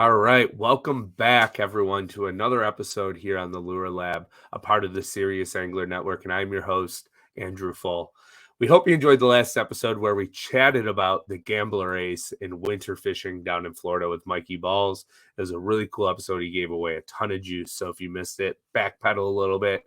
All right, welcome back, everyone, to another episode here on the Lure Lab, a part of the Serious Angler Network, and I'm your host, Andrew Full. We hope you enjoyed the last episode where we chatted about the Gambler Ace in winter fishing down in Florida with Mikey Balls. It was a really cool episode. He gave away a ton of juice, so if you missed it, backpedal a little bit,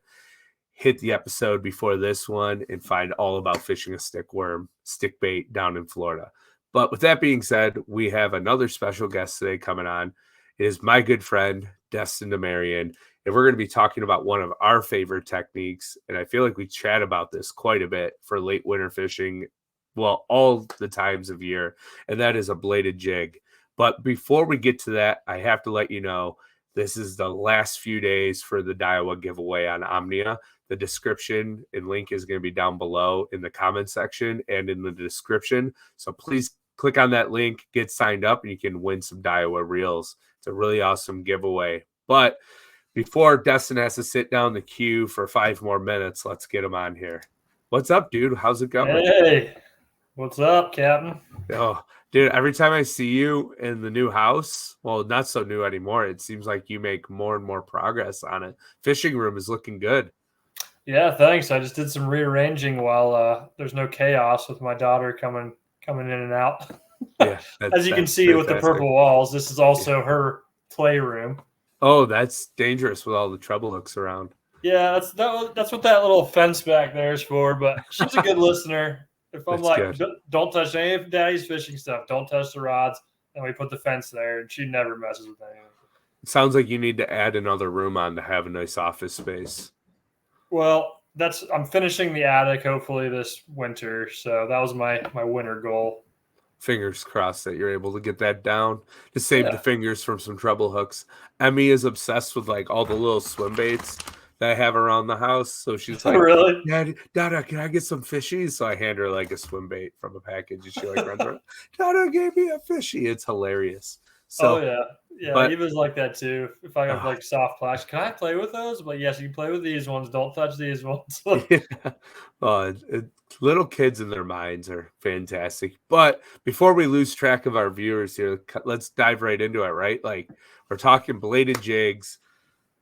hit the episode before this one, and find all about fishing a stickworm, stickbait down in Florida. But with that being said, we have another special guest today coming on. It is my good friend, Destin DeMarion, and we're going to be talking about one of our favorite techniques. And I feel like we chat about this quite a bit for late winter fishing, well, all the times of year, and that is a bladed jig. But before we get to that, I have to let you know this is the last few days for the Daiwa giveaway on Omnia. The description and link is going to be down below in the comment section and in the description. So please click on that link, get signed up, and you can win some Daiwa reels. It's a really awesome giveaway. But before Destin has to sit down the queue for 5 more minutes, let's get him on here. What's up, dude? How's it going? Hey, what's up, Captain? Oh, dude, every time I see you in the new house, well, not so new anymore, it seems like you make more and more progress on it. Fishing room is looking good. Yeah, thanks. I just did some rearranging while there's no chaos with my daughter coming in and out. Yeah, as you can see with the purple walls, this is also her playroom. Oh, that's dangerous with all the treble hooks around. Yeah, that's what that little fence back there is for. But she's a good listener. If I'm don't touch any of Daddy's fishing stuff, don't touch the rods, and we put the fence there, and she never messes with anything. It sounds like you need to add another room on to have a nice office space. Well, I'm finishing the attic hopefully this winter, so that was my winter goal. Fingers crossed that you're able to get that down to save the fingers from some treble hooks. Emmy is obsessed with like all the little swim baits that I have around the house. So she's like, really? Dada, can I get some fishies? So I hand her like a swim bait from a package and she like runs around. Dada gave me a fishy. It's hilarious. So, yeah, he was like that too. If I have like soft plastic, can I play with those? But yes, you can play with these ones. Don't touch these ones. Little kids in their minds are fantastic. But before we lose track of our viewers here, let's dive right into it, right? Like we're talking bladed jigs,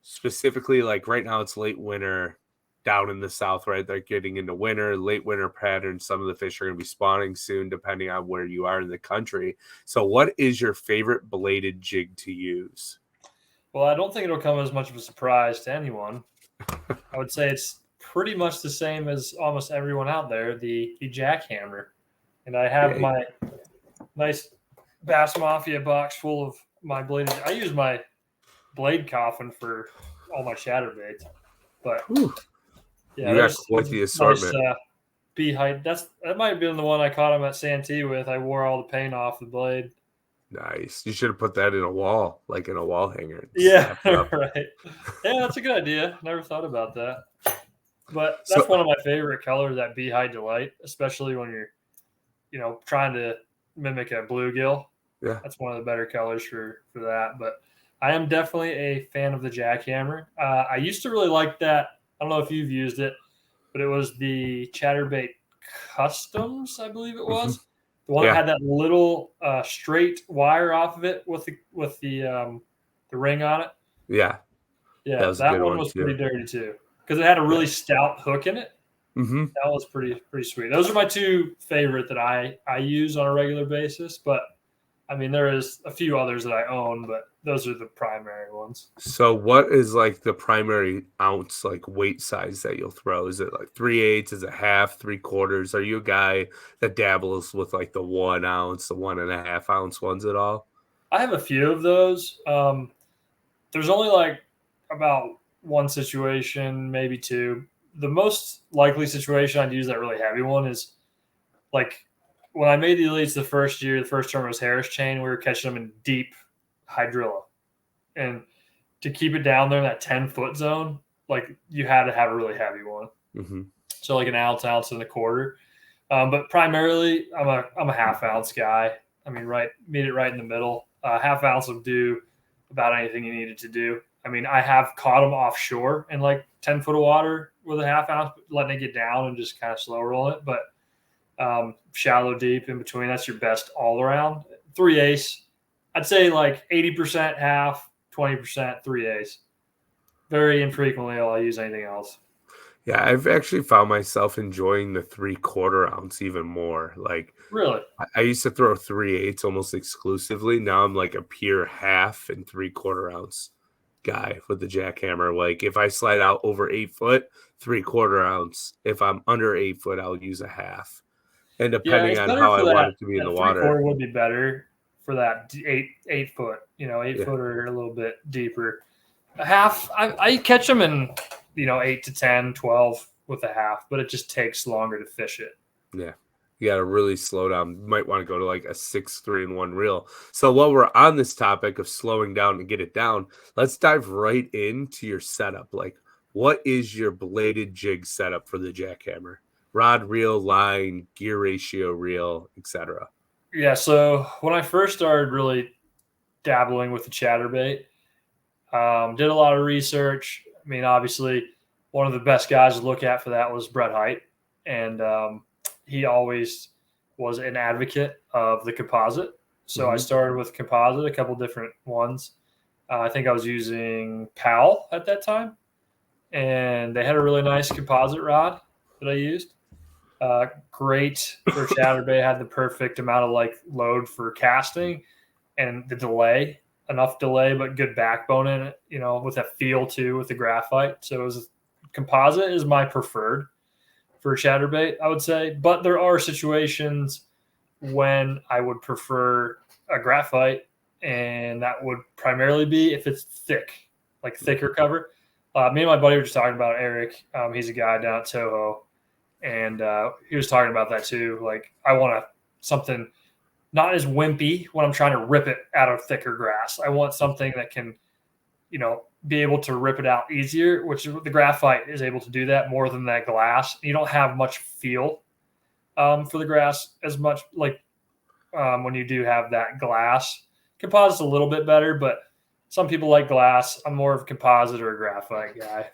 specifically like right now it's late winter down in the south, right? They're getting into winter, late winter patterns. Some of the fish are going to be spawning soon, depending on where you are in the country. So what is your favorite bladed jig to use? Well, I don't think it'll come as much of a surprise to anyone. I would say it's pretty much the same as almost everyone out there, the jackhammer. And I have my nice Bass Mafia box full of my bladed. I use my blade coffin for all my chatterbaits. But yeah, you got quite the assortment. Nice, bee height. That might have been the one I caught him at Santee with. I wore all the paint off the blade. Nice. You should have put that in a wall, like in a wall hanger. Yeah, right. Yeah, that's a good idea. Never thought about that. But that's one of my favorite colors, that bee hide delight, especially when you're, trying to mimic a bluegill. Yeah, that's one of the better colors for that. But I am definitely a fan of the jackhammer. I used to really like that. I don't know if you've used it, but it was the Chatterbait Customs, I believe it was. The one that had that little straight wire off of it with the ring on it. Yeah. That one was pretty dirty too, because it had a really stout hook in it. Mm-hmm. That was pretty sweet. Those are my two favorite that I use on a regular basis. But I mean, there is a few others that I own, but those are the primary ones. So what is like the primary ounce, like weight size that you'll throw? Is it like 3/8? Is it half, 3/4? Are you a guy that dabbles with like the 1 ounce, the 1.5 ounce ones at all? I have a few of those. There's only like about one situation, maybe two. The most likely situation I'd use that really heavy one is like when I made the elites the first year, the first term was Harris chain. We were catching them in deep hydrilla, and to keep it down there in that 10-foot zone, like you had to have a really heavy one. Mm-hmm. So like an ounce and a quarter. But primarily, I'm a half ounce guy. I mean, meet it right in the middle. Half ounce will do about anything you need it to do. I mean, I have caught them offshore in like 10 foot of water with a half ounce, letting it get down and just kind of slow roll it. But shallow, deep, in between, that's your best all around. 3/8, I'd say like 80% half, 20% 3/8. Very infrequently will I use anything else. Yeah, I've actually found myself enjoying the 3/4 ounce even more. Like Really? I used to throw 3/8 almost exclusively. Now I'm like a pure half and 3/4 ounce guy with the jackhammer. Like if I slide out over 8 foot, 3/4 ounce. If I'm under 8 foot, I'll use a half. And Yeah, depending it's on better how I for want that. it to be in the That three water. quarter would be better for that 8 foot. Eight Yeah. foot or a little bit deeper. A half, I catch them in 8 to 10, 12 with a half, but it just takes longer to fish it. Yeah. You got to really slow down. You might want to go to like a 6 3 and 1 reel. So while we're on this topic of slowing down to get it down, let's dive right into your setup. Like, what is your bladed jig setup for the jackhammer? Rod, reel, line, gear ratio, reel, etc. Yeah, so when I first started really dabbling with the chatterbait, did a lot of research. I mean, obviously, one of the best guys to look at for that was Brett Height, and he always was an advocate of the composite. So I Hmm. started with composite, a couple different ones. I think I was using PAL at that time, and they had a really nice composite rod that I used. Great for chatterbait, had the perfect amount of like load for casting and the delay, enough delay, but good backbone in it, with that feel too, with the graphite. So it was composite is my preferred for chatterbait, I would say. But there are situations when I would prefer a graphite, and that would primarily be if it's thick, like thicker cover. Me and my buddy were just talking about Eric. He's a guy down at Toho, and he was talking about that too. Like, I want something not as wimpy when I'm trying to rip it out of thicker grass. I want something that can, be able to rip it out easier, which the graphite is able to do that more than that glass. You don't have much feel for the grass as much like when you do have that glass. Composite's a little bit better, but some people like glass. I'm more of a composite or a graphite guy.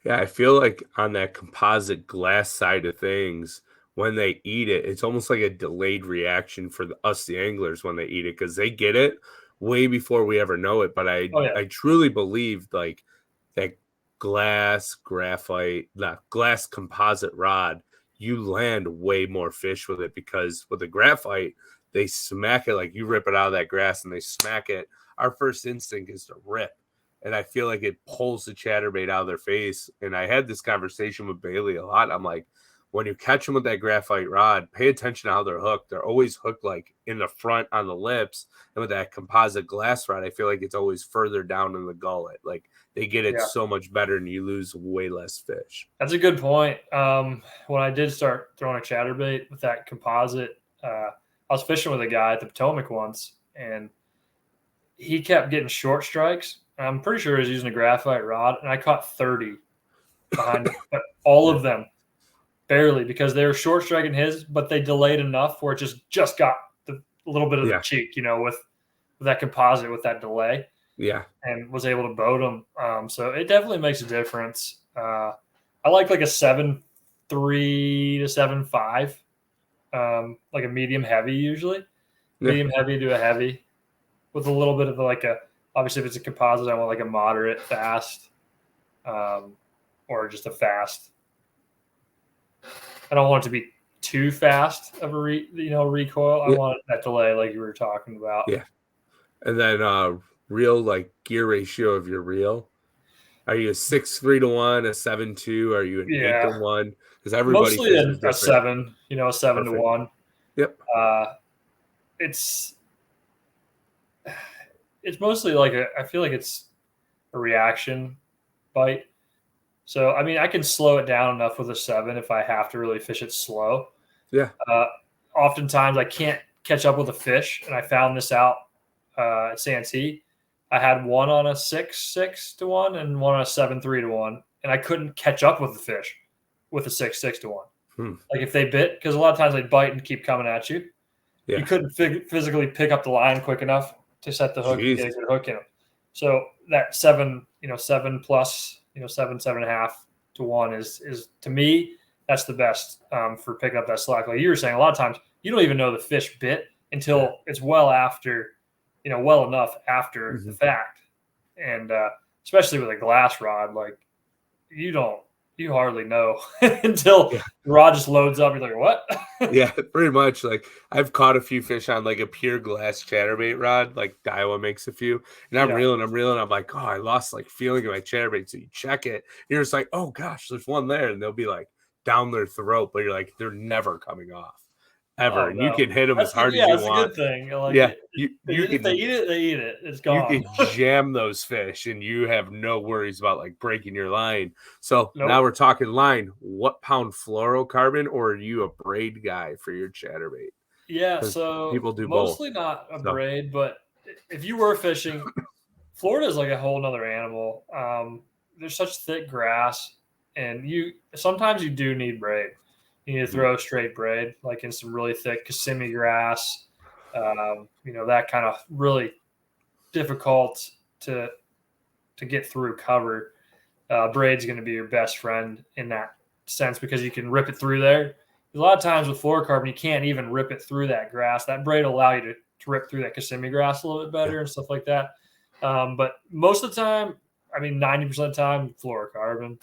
Yeah, I feel like on that composite glass side of things, when they eat it, it's almost like a delayed reaction for us, the anglers, when they eat it, because they get it way before we ever know it. But Oh yeah, I truly believe like that that glass composite rod, you land way more fish with it because with the graphite, they smack it like you rip it out of that grass and they smack it. Our first instinct is to rip. And I feel like it pulls the chatterbait out of their face. And I had this conversation with Bailey a lot. I'm like, when you catch them with that graphite rod, pay attention to how they're hooked. They're always hooked like in the front on the lips. And with that composite glass rod, I feel like it's always further down in the gullet. Like they get it yeah. so much better and you lose way less fish. That's a good point. When I did start throwing a chatterbait with that composite, I was fishing with a guy at the Potomac once, and he kept getting short strikes. I'm pretty sure he was using a graphite rod, and I caught 30 behind him, but all Yeah. of them barely because they were short striking his, but they delayed enough where it just got the a little bit of the Yeah. cheek, with that composite with that delay, Yeah. and was able to boat them. So it definitely makes a difference. I like a 7.3 to 7.5, like a medium heavy usually. Yeah. Medium heavy to a heavy with a little bit of obviously if it's a composite, I want like a moderate fast, or just a fast. I don't want it to be too fast of a recoil. I Yeah. want that delay like you were talking about. Yeah. And then reel like gear ratio of your reel. Are you a 6 3 to 1, a 7 2? Are you an 8 to Yeah, 1? Because everybody mostly fishes a different. 7. A 7 to Perfect. 1. Yep. It's mostly like I feel like it's a reaction bite. So I mean, I can slow it down enough with a 7 if I have to really fish it slow. Yeah. Oftentimes I can't catch up with a fish, and I found this out at Santee. I had one on a 6 to 1 and one on a 7 3 to 1, and I couldn't catch up with the fish with a 6 to 1. Like if they bit, because a lot of times they bite and keep coming at you. Yeah. You couldn't physically pick up the line quick enough to set the hook and get a good hook in them. So that 7 plus, 7.5 to 1 is to me, that's the best for picking up that slack. Like you were saying, a lot of times you don't even know the fish bit until it's well after well enough after the fact. And especially with a glass rod, like you hardly know until the rod just loads up. You're like, what? Yeah, pretty much. Like I've caught a few fish on like a pure glass chatterbait rod, like Daiwa makes a few, and I'm reeling. I'm like, oh, I lost like feeling of my chatterbait. So you check it, you're just like, oh gosh, there's one there, and they'll be like down their throat, but you're like, they're never coming off, ever, and you can hit them as hard as you that's want. a good thing. Like, yeah, if they eat it, they eat it. It's you gone. can jam those fish, and you have no worries about like breaking your line. So now we're talking line. What pound fluorocarbon, or are you a braid guy for your chatterbait? Yeah, so people do mostly both. not a braid, but if you were fishing, Florida is like a whole nother animal. There's such thick grass, and sometimes you do need braid. You need to throw straight braid, like in some really thick Kissimmee grass. That kind of really difficult to get through cover. Braid's going to be your best friend in that sense because you can rip it through there. A lot of times with fluorocarbon, you can't even rip it through that grass. That braid will allow you to rip through that Kissimmee grass a little bit better and stuff like that. But most of the time, 90% of the time, fluorocarbon.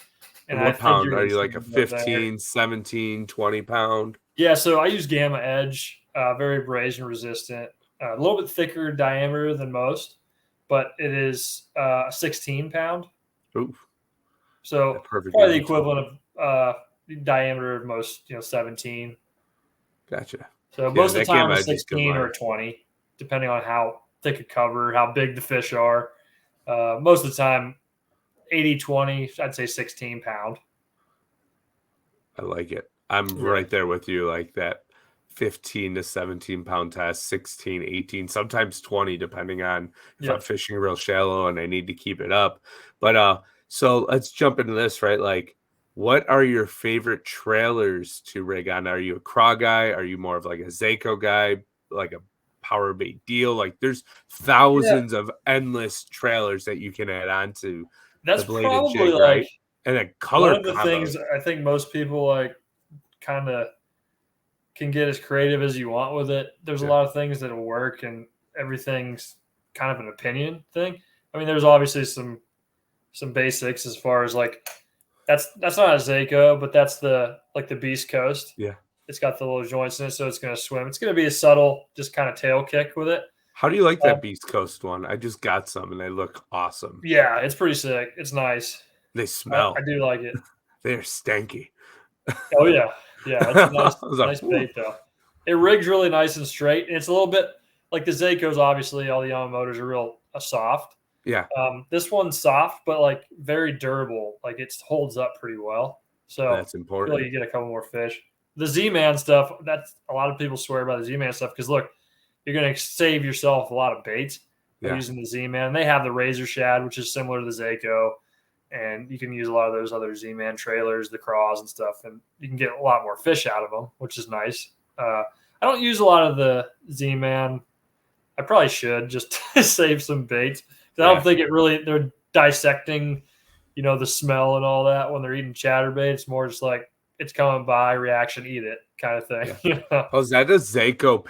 And what pound? Are you like a 15, 17, 20 pound? Yeah, so I use Gamma Edge, very abrasion resistant, a little bit thicker diameter than most, but it is a 16 pound. Ooh. So probably the equivalent of diameter of most, 17. Gotcha. So most of the time it's 16 or 20, depending on how thick a cover, how big the fish are. Most of the time, 80-20, I'd say 16 pound. I like it. I'm right there with you, like that 15 to 17 pound test, 16, 18, sometimes 20, depending on if I'm fishing real shallow and I need to keep it up. But so let's jump into this, right? Like, what are your favorite trailers to rig on? Are you a craw guy? Are you more of like a Zako guy, like a power bait deal? Like there's thousands of endless trailers that you can add on to that's the bladed probably jig, right? And a color one of the things I think most people like kind of can get as creative as you want with it. There's a lot of things that'll work, and everything's kind of an opinion thing. There's obviously some basics as far as like that's not a Zako, but that's the Beast Coast. Yeah. It's got the little joints in it, so it's going to swim. It's going to be a subtle, just kind of tail kick with it. How do you like that Beast Coast one? I just got some, and they look awesome. Yeah, it's pretty sick. It's nice. They smell. I do like it. They're stanky. Oh, yeah. Yeah, it's a nice bait, though. It rigs really nice and straight. And it's a little bit like the Zakos, obviously, all the Yamamotors are real soft. Yeah. This one's soft, but like very durable. Like it holds up pretty well. So that's important. I feel like you get a couple more fish. The Z-Man stuff, that's a lot of people swear by the Z-Man stuff because look, you're going to save yourself a lot of baits by using the Z-Man. They have the Razor Shad, which is similar to the Zako, and you can use a lot of those other Z-Man trailers, the craws and stuff, and you can get a lot more fish out of them, which is nice. I don't use a lot of the Z-Man. I probably should just to save some baits. I don't think they're dissecting, the smell and all that when they're eating chatterbait. It's more just like it's coming by, reaction, eat it kind of thing. Yeah. Oh, is that a Zako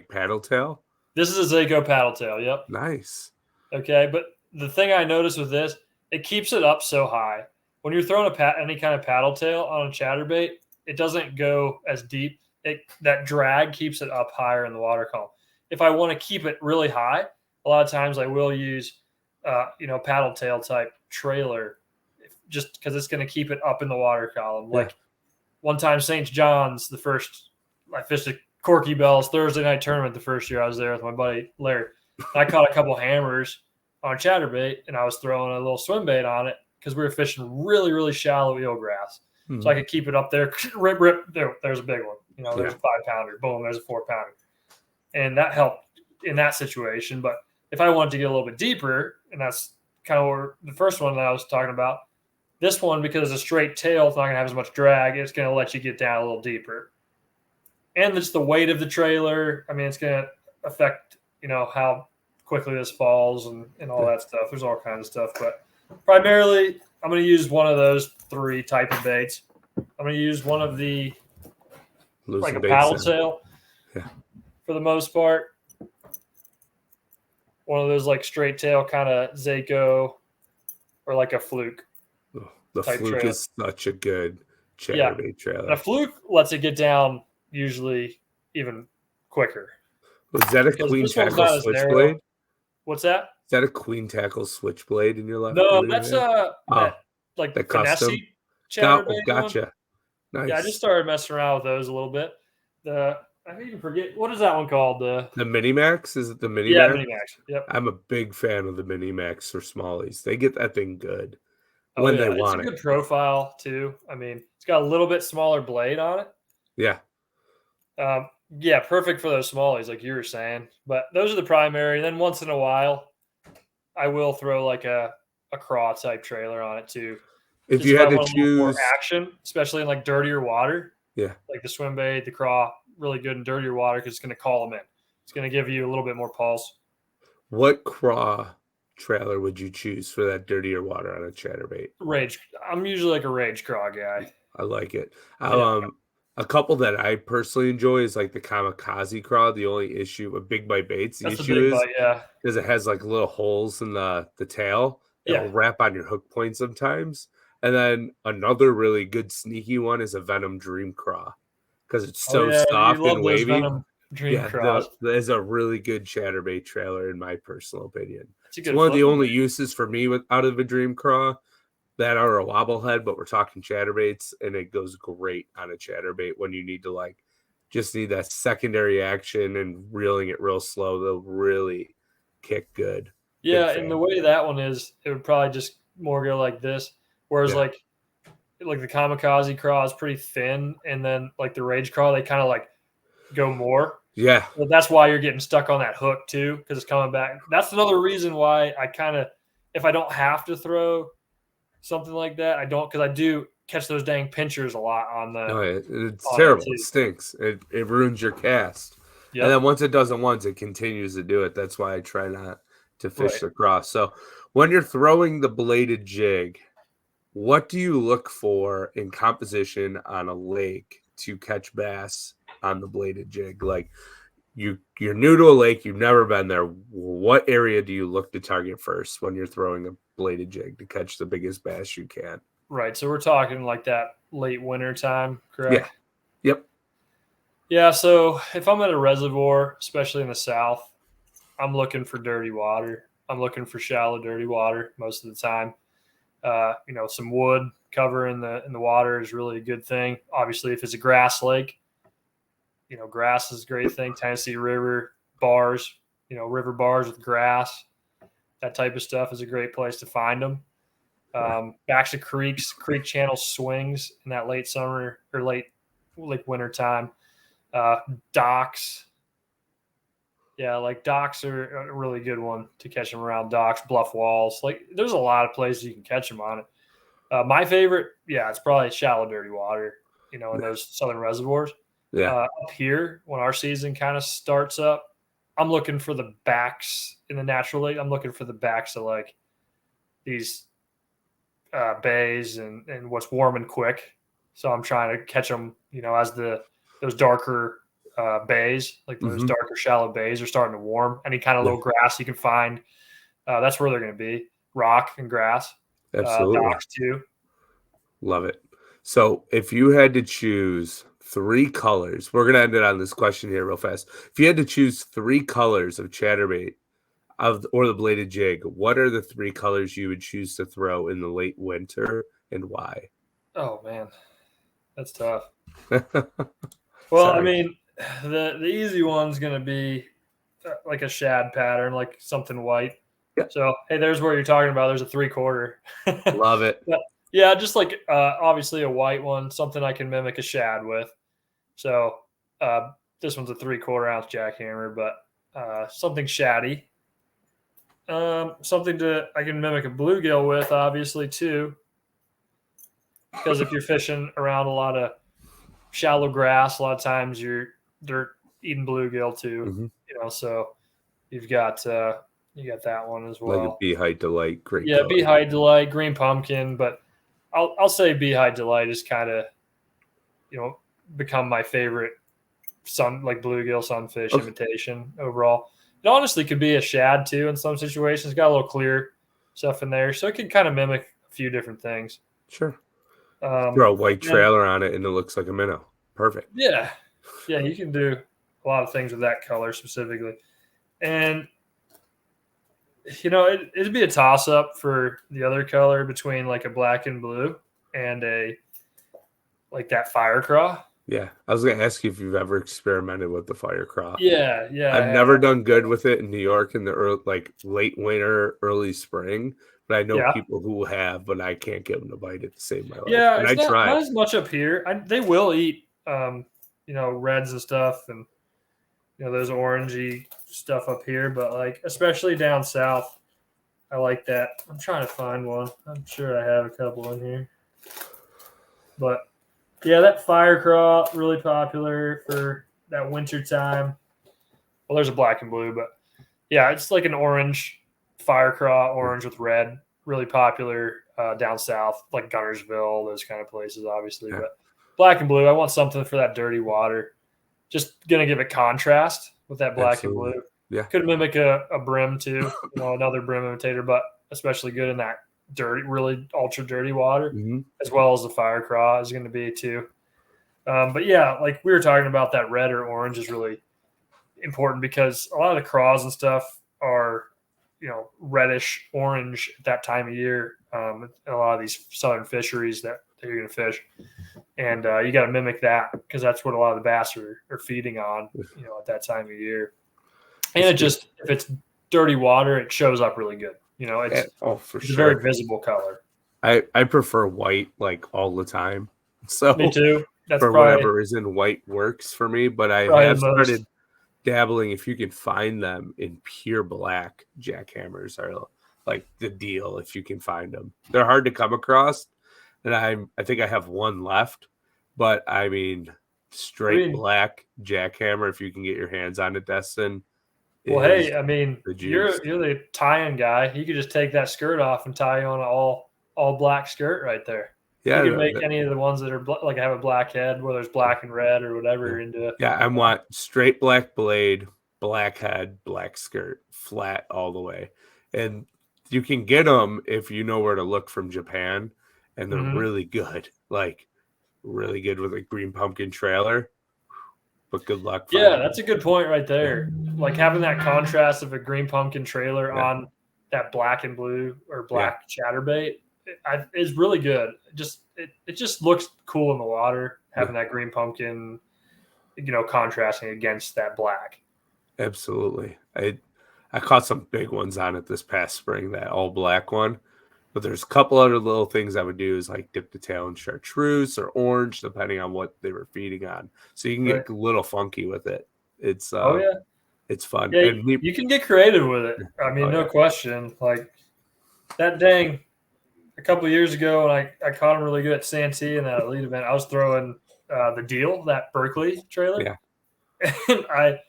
paddle tail? This is a Zako paddle tail. Yep. Nice. Okay, but the thing I noticed with this, it keeps it up so high. When you're throwing any kind of paddle tail on a chatterbait, it doesn't go as deep. That drag keekeeps it up higher in the water column. If I want to keep it really high, a lot of times I will use, paddle tail type trailer, just because it's going to keep it up in the water column. Like one time, St. John's, I fished a Corky Bells Thursday night tournament the first year I was there with my buddy Larry. I caught a couple hammers on chatterbait, and I was throwing a little swim bait on it because we were fishing really, really shallow eelgrass. Mm-hmm. So I could keep it up there. Rip. There's a big one. There's a 5-pounder. Boom, there's a 4-pounder. And that helped in that situation. But if I wanted to get a little bit deeper, and that's kind of where the first one that I was talking about, this one, because it's a straight tail, it's not going to have as much drag. It's going to let you get down a little deeper. And it's the weight of the trailer. It's going to affect, how quickly this falls and all that stuff. There's all kinds of stuff. But primarily, I'm going to use one of those 3 type of baits. I'm going to use one of the, like a paddle tail for the most part. one of those like straight tail kind of Zako or like a fluke. The type fluke trailer. is such a good Yeah. chatterbait And a trailer. fluke lets it get down usually even quicker. Was that a Because queen this one's tackle not as narrow. switchblade? What's that? Is that a queen tackle switchblade in your left? No, In your that's hand? that Oh, like the finesse custom. chatterbait one. Gotcha. Yeah, I just Nice. started messing around with those a little bit. I even forget what is that one called? The Mini Max? Is it the Mini Yeah, Max? Mini Max. Yep. I'm a big fan of the Mini Max or Smallies. They get that thing good Oh when they yeah, it's a want it. good profile too. I mean, it's got a little bit smaller blade on it. Yeah. Yeah, perfect for those smallies, like you were saying. But those are the primary. And then once in a while, I will throw like a craw type trailer on it too. If Just you if I had to want a little more choose, action, especially in like dirtier water, yeah, like the swim bait, the craw, really good in dirtier water because it's going to call them in. It's going to give you a little bit more pulse. what craw trailer would you choose for that dirtier water on a chatterbait? Rage. I'm usually like a rage craw guy. I like it. Yeah, A couple that I personally enjoy is like the kamikaze craw. The only issue with big bite baits, the that's a issue big is bite. Yeah, because it has like little holes in the tail. yeah. It'll wrap on your hook point sometimes. And then another really good sneaky one is a Venom Dream Craw because it's Oh so yeah, you soft love and those wavy. Venom Dream Yeah, Craws. that is a really good chatterbait trailer in my personal opinion. It's a It's good one of the flipping only bait. uses for me out of a Dream Craw that are a wobblehead, but we're talking chatterbaits, and it goes great on a chatterbait when you need to just need that secondary action and reeling it real slow. They'll really kick good. Big Yeah, and the fan. way that one is, it would probably just more go like this. Whereas Yeah. like the kamikaze craw is pretty thin, and then like the rage craw, they kind of like go more. Yeah. Well, that's why you're getting stuck on that hook too, because it's coming back. That's another reason why I kind of, if I don't have to throw something like that, I don't, because I do catch those dang pinchers a lot on No, it's it terrible. It too. stinks. It ruins your cast. And Yep. then once it does it once, it continues to do it. That's why I try not to fish Right. the cross. So when you're throwing the bladed jig, what do you look for in composition on a lake to catch bass on the bladed jig? Like you're new to a lake, you've never been there. What area do you look to target first when you're throwing a bladed jig to catch the biggest bass you can? Right. So we're talking like that late winter time, Yeah. correct? Yep. Yeah. So if I'm at a reservoir, especially in the south, I'm looking for dirty water. I'm looking for shallow, dirty water most of the time. Some wood cover in the water is really a good thing. Obviously, if it's a grass lake, grass is a great thing. Tennessee River bars, river bars with grass, that type of stuff is a great place to find them. Backs of creeks, creek channel swings in that late summer or late like winter time. Docks. Yeah, like docks are a really good one to catch them around docks, bluff walls. Like there's a lot of places you can catch them on it. My favorite, yeah, it's probably shallow, dirty water, in those southern reservoirs. Yeah. Up here, when our season kind of starts up, I'm looking for the backs in the natural lake. I'm looking for the backs of like these bays and what's warm and quick. So I'm trying to catch them, as those darker bays, like those darker shallow bays are starting to warm. Any kind of little grass you can find, that's where they're going to be. Rock and grass, Absolutely. docks too. Love it. So if you had to choose 3 colors, we're gonna end it on this question here real fast. If you had to choose 3 colors of chatterbait or the bladed jig, what are the 3 colors you would choose to throw in the late winter and why? Oh man, that's tough. Well, I mean, the easy one's going to be like a shad pattern, like something white. Yeah. So hey, there's where you're talking about. There's a 3/4. Love it. But, yeah, just like obviously a white one, something I can mimic a shad with. So this one's a 3/4 ounce jackhammer, but something shaddy. Something I can mimic a bluegill with, obviously too. Because if you're fishing around a lot of shallow grass, a lot of times they're eating bluegill too. So you got that one as well. Like a Beehive Delight, great. Yeah, Beehive Delight, green pumpkin, but I'll say Beehive Delight is kind of become my favorite bluegill sunfish imitation overall. It honestly could be a shad too in some situations. It's got a little clear stuff in there, so it can kind of mimic a few different things. Sure. Throw a white And trailer on it and it looks like a minnow. Perfect. yeah, you can do a lot of things with that color specifically. And it'd be a toss up for the other color between like a black and blue and a like that fire craw. Yeah. I was gonna ask you if you've ever experimented with the fire craw. Yeah, I I've have. never done good with it in New York in the late winter, early spring, but I know Yeah, people who have, but I can't get them to bite it to save my life. yeah. And It's I not tried. as much up here. They will eat, reds and stuff, and those orangey stuff up here. But like, especially down south, I like that. I'm trying to find one. I'm sure I have a couple in here. But yeah, that fire craw really popular for that winter time. Well, there's a black and blue, but yeah, it's like an orange fire craw, orange with red, really popular down south, like Gunnersville, those kind of places, obviously. Yeah, But black and blue, I want something for that dirty water. Just gonna give it contrast with that black and absolutely. blue. Yeah, Could mimic a brim too, another brim imitator, but especially good in that dirty, really ultra dirty water, hmm as well as the fire craw is going to be too. But yeah, like we were talking about, that red or orange is really important because a lot of the craws and stuff are, reddish orange at that time of year. In a lot of these southern fisheries that you're going to fish, and you got to mimic that because that's what a lot of the bass are feeding on, at that time of year. And it just, if it's dirty water, it shows up really good. Yeah, for It's a sure. very visible color. I prefer white like all the time. Me So too. That's for probably whatever reason, white works for me. But I probably have the most. started dabbling. If you can find them in pure black, jackhammers are like the deal. If you can find them, they're hard to come across, and I think I have one left. But I mean, straight black jackhammer. If you can get your hands on it, Destin. Well, hey, I mean, The you're juice. the tying guy. You could just take that skirt off and tie on an all black skirt right there. You Yeah, can make any of the ones that are like have a black head, whether it's black and red or whatever, yeah. into it. Yeah, I want straight black blade, black head, black skirt, flat all the way. And you can get them if you know where to look from Japan, and they're really good. Like really good with a green pumpkin trailer. But good luck Yeah, finding that's a good point right there. Like having that contrast of a green pumpkin trailer on that black and blue or black chatterbait is really good. It just looks cool in the water, having that green pumpkin, contrasting against that black. Absolutely. I caught some big ones on it this past spring, that all black one. But there's a couple other little things I would do is like dip the tail in chartreuse or orange, depending on what they were feeding on. So you can get a little funky with it. It's it's fun. Yeah, And you can get creative with it. I mean, no question. Like that dang a couple of years ago when I caught him really good at Santee in that elite event, I was throwing the deal, that Berkeley trailer. Yeah. And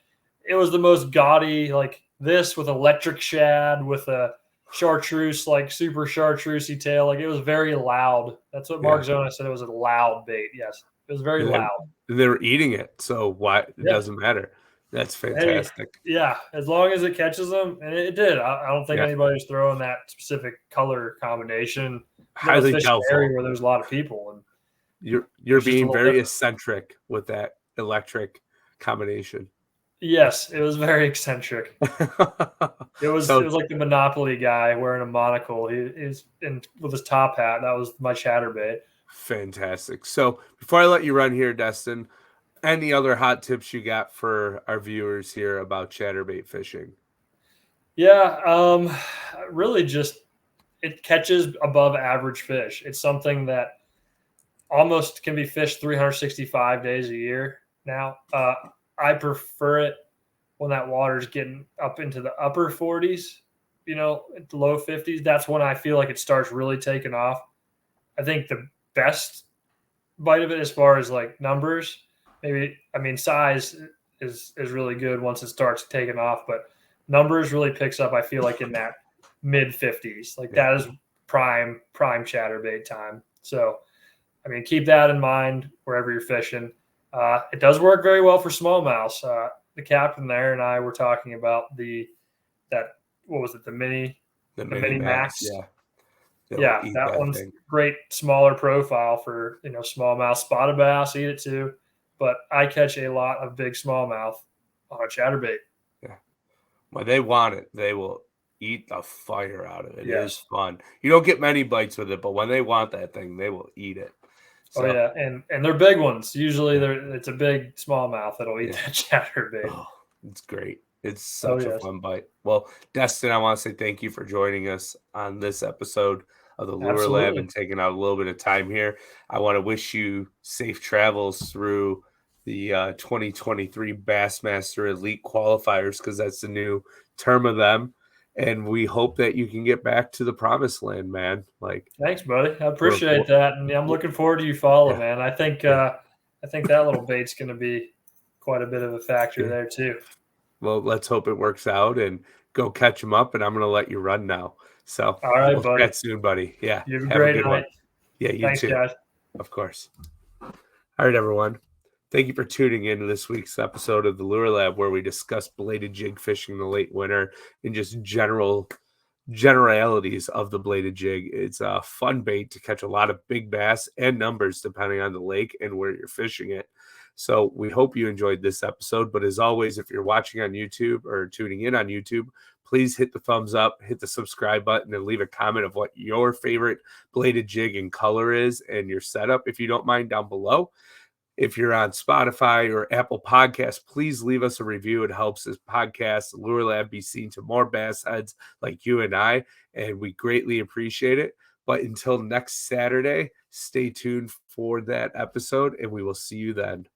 it was the most gaudy, like this with electric shad with a chartreuse, like super chartreusey tail. Like it was very loud. That's what Mark Zona said. It was a loud bait. Yes. It was very loud. They were eating it. So why it doesn't matter. That's fantastic. Hey, yeah, as long as it catches them, and it did. I don't think anybody's throwing that specific color combination. Highly doubtful. Area where there's a lot of people, and you're being very eccentric with that electric combination. Yes, it was very eccentric. It was like the Monopoly guy wearing a monocle. He's in with his top hat. That was my chatterbait. Fantastic. So before I let you run here, Destin, any other hot tips you got for our viewers here about chatterbait fishing? Yeah, really just it catches above average fish. It's something that almost can be fished 365 days a year now. I prefer it when that water's getting up into the upper 40s, the low 50s. That's when I feel like it starts really taking off. I think the best bite of it as far as like numbers, size is really good once it starts taking off, but numbers really picks up, I feel like, in that mid 50s. Like that is prime chatterbait time. So, keep that in mind wherever you're fishing. It does work very well for smallmouths. the captain there and I were talking about what was it, the mini Max? Yeah. Yeah, that one's thing. great, smaller profile for smallmouth. Spotted bass eat it too, but I catch a lot of big smallmouth on a chatterbait. Yeah, when they want it, they will eat the fire out of it. It is Yes. fun. You don't get many bites with it, but when they want that thing, they will eat it. Oh So, yeah, and they're big ones. Usually, it's a big smallmouth that'll eat yeah. that chatterbait. Oh, it's great. It's Oh such a yes, fun bite. Well, Destin, I want to say thank you for joining us on this episode of the Lure Lab absolutely. and taking out a little bit of time here. I want to wish you safe travels through the 2023 Bassmaster Elite qualifiers, because that's the new term of them. And we hope that you can get back to the promised land, man. Like, Thanks, buddy. I we're, appreciate that, and I'm looking forward to you follow, yeah, man. I think yeah, that little bait's going to be quite a bit of a factor yeah. there too. Well, let's hope it works out and go catch them up. And I'm going to let you run now. So All right, we'll buddy. chat soon, buddy. Yeah. You have a Have a great good one. night. Yeah, you Thanks, too. guys. Of course. All right, everyone. Thank you for tuning in to this week's episode of the Lure Lab, where we discuss bladed jig fishing in the late winter and just generalities of the bladed jig. It's a fun bait to catch a lot of big bass and numbers depending on the lake and where you're fishing it. So we hope you enjoyed this episode. But as always, if you're watching on YouTube or tuning in on YouTube, please hit the thumbs up, hit the subscribe button, and leave a comment of what your favorite bladed jig and color is and your setup, if you don't mind, down below. If you're on Spotify or Apple Podcasts, please leave us a review. It helps this podcast, Lure Lab, be seen to more bass heads like you and I, and we greatly appreciate it. But until next Saturday, stay tuned for that episode, and we will see you then.